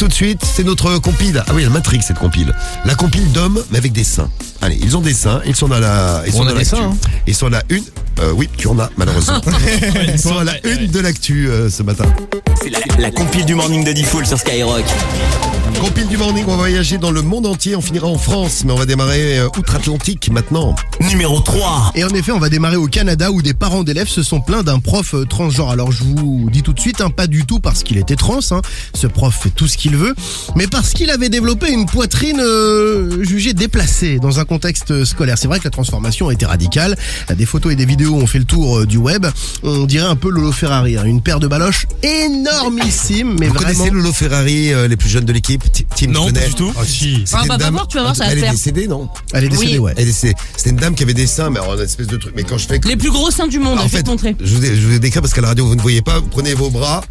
tout de suite, c'est notre compile. Ah oui, elle m'intrigue cette compile. La compile d'hommes, mais avec des seins. Allez, ils ont des seins, ils sont dans la... Ils sont dans l'actu. Ils sont à la une... oui, tu en as, malheureusement. Ils sont à la une de l'actu ce matin. C'est la compile du morning de Diffoul sur Skyrock. Compile du morning, on va voyager dans le monde entier, on finira en France, mais on va démarrer outre-Atlantique maintenant. Numéro 3. Et en effet, on va démarrer au Canada où des parents d'élèves se sont plaints d'un prof transgenre. Alors je vous dis tout de suite, pas du tout parce qu'il était trans, ce prof fait tout ce qu'il veut, mais parce qu'il avait développé une poitrine jugée déplacée dans un contexte scolaire. C'est vrai que la transformation a été radicale, des photos et des vidéos ont fait le tour du web, on dirait un peu Lolo Ferrari, une paire de baloches énormissime, mais Vous vraiment... connaissez Lolo Ferrari, les plus jeunes de l'équipe? Tim Non, connaît. pas du tout. Ah si. Ah, bah, va voir, tu vas voir, ça va Elle te est faire. décédée, non? Elle est décédée, ouais. Elle est décédée. C'était une dame qui avait des seins, mais en espèce de truc. Mais quand je fais... Les plus gros seins du monde, En je vais fait, te montrer. je vous ai décrit parce qu'à la radio, vous ne voyez pas. Vous prenez vos bras.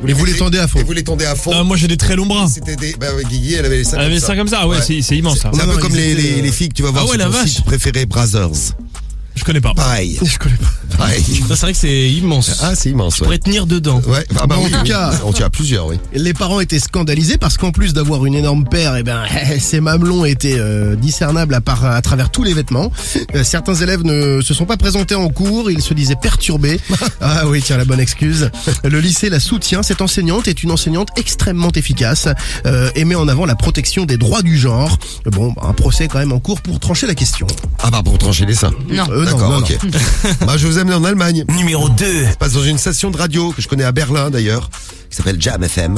Et vous les tendez à fond. Et vous les tendez à fond. Ah, moi j'ai des très longs bras. C'était des... Bah, Guigui, elle avait les seins Elle avait ça comme ça, ouais. C'est immense ça. C'est un Non, peu comme ils étaient, les filles que tu vas voir Ah ouais, sur la ton vache. site préféré, Brazzers. Je connais pas. Pareil. Je connais pas. Pareil. Ça, c'est vrai que c'est immense. Ah, c'est immense, Je pourrais tenir dedans. Ouais. Ah bah Bon, oui, en tout oui. cas- On tient à plusieurs, oui. Les parents étaient scandalisés parce qu'en plus d'avoir une énorme paire, ces mamelons étaient discernables à travers tous les vêtements. Certains élèves ne se sont pas présentés en cours, ils se disaient perturbés. Ah oui, tiens, la bonne excuse. Le lycée la soutient. Cette enseignante est une enseignante extrêmement efficace et met en avant la protection des droits du genre. Bon, un procès quand même en cours pour trancher la question. Ah bah pour trancher les seins. Non. D'accord, non, ok. Bah je vous amène en Allemagne. Numéro 2. Ça se passe dans une station de radio que je connais à Berlin d'ailleurs, qui s'appelle Jam FM.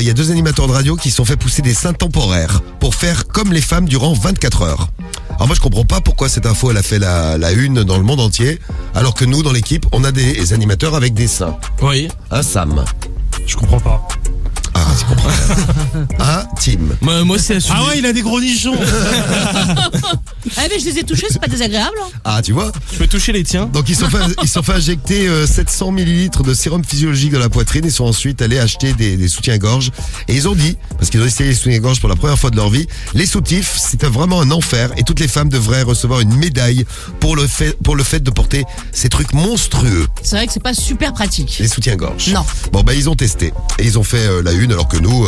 Il y a 2 animateurs de radio qui se sont fait pousser des seins temporaires pour faire comme les femmes durant 24 heures. Alors moi je comprends pas pourquoi cette info elle a fait la une dans le monde entier, alors que nous dans l'équipe on a des animateurs avec des seins. Oui. Sam. Je comprends pas. Ah, je comprends. Tim. Moi c'est assumé. Ah ouais, il a des gros nichons. Ah, mais je les ai touchés, c'est pas désagréable. Ah, tu vois. Je peux toucher les tiens. Donc ils se sont fait injecter 700 millilitres de sérum physiologique dans la poitrine et sont ensuite allés acheter des soutiens-gorge. Et ils ont dit, parce qu'ils ont essayé les soutiens-gorge pour la première fois de leur vie, les soutifs c'était vraiment un enfer et toutes les femmes devraient recevoir une médaille pour le fait de porter ces trucs monstrueux, C'est vrai que c'est pas super pratique. les soutiens-gorge. Non. Bon bah ils ont testé et ils ont fait la une alors que nous,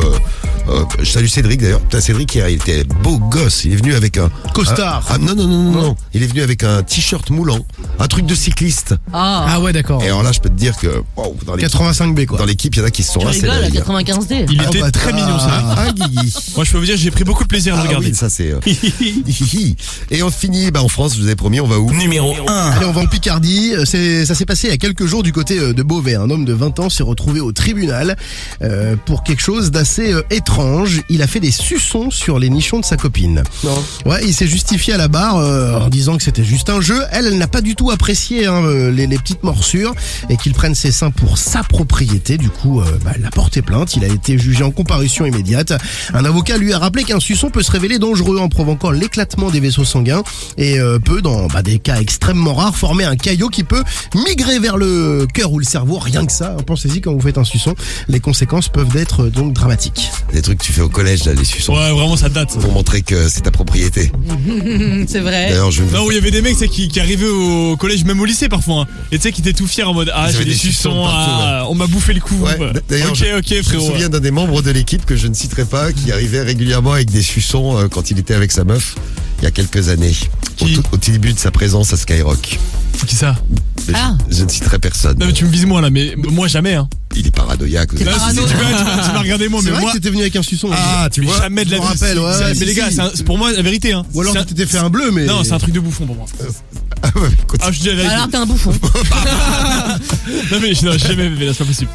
je salue Cédric d'ailleurs. Putain, Cédric hier il était beau gosse, il est venu avec un Costard. non. Il est venu avec un t-shirt moulant, un truc de cycliste. Ah, ouais, d'accord. Et alors là je peux te dire que wow, dans l'équipe, 85B quoi. dans l'équipe, il y en a qui se sont tu assez rigoles à là, 95D. Il Ah, était bah, très mignon ça. Ah, Guigui. Moi je peux vous dire, j'ai pris beaucoup de plaisir à le Ah regarder. oui, ça c'est... Et on finit en France, je vous ai promis, on va où? Numéro 1. Allez, on va en Picardie. Ça s'est passé il y a quelques jours du côté de Beauvais. Un homme de 20 ans s'est retrouvé au tribunal pour quelque chose d'assez étrange. Il a fait des suçons sur les nichons de sa copine. Non. Ouais, il s'est justifié à la barre en disant que c'était juste un jeu. Elle n'a pas du tout apprécié les petites morsures et qu'il prenne ses seins pour sa propriété. Du coup, elle a porté plainte. Il a été jugé en comparution immédiate. Un avocat lui a rappelé qu'un suçon peut se révéler dangereux en provoquant l'éclatement des vaisseaux sanguins et peut, dans des cas extrêmement rares, former un caillot qui peut migrer vers le cœur ou le cerveau. Rien que ça, pensez-y quand vous faites un suçon. Les conséquences peuvent être donc dramatiques. Des trucs que tu fais au collège, là, les suçons. Ouais, vraiment ça date. Pour montrer que c'est ta propriété. C'est vrai. D'ailleurs, je... Non, où il y avait des mecs tu sais, qui arrivaient au collège, même au lycée parfois. Et tu sais, qui étaient tout fiers en mode Ils j'ai avaient des des suçons suçons, partout, on m'a bouffé le coup. Ouais, d'ailleurs, Ok, je me frérot. souviens d'un des membres de l'équipe que je ne citerai pas, qui arrivait régulièrement avec des suçons quand il était avec sa meuf, il y a quelques années, Qui au début de sa présence à Skyrock. Qui ça? Mais Ah. je ne citerai personne. Non, mais tu me vises moi là, mais moi jamais. Hein. Il est paranoïaque. T'es Là, parano. tu vas regarder moi, C'est mais vrai moi. que t'étais venu avec un suçon. Ah, tu vois. Jamais de la je me vie. rappelle, ouais, Mais si, les gars, si. c'est pour moi la vérité. Hein. Ou alors C'est tu t'étais fait un bleu, mais... Non, c'est un truc de bouffon pour moi. Ah ouais, continue. Ah, je dis la vérité. Alors t'es un bouffon. Non, mais non, j'ai jamais fait, là, c'est pas possible.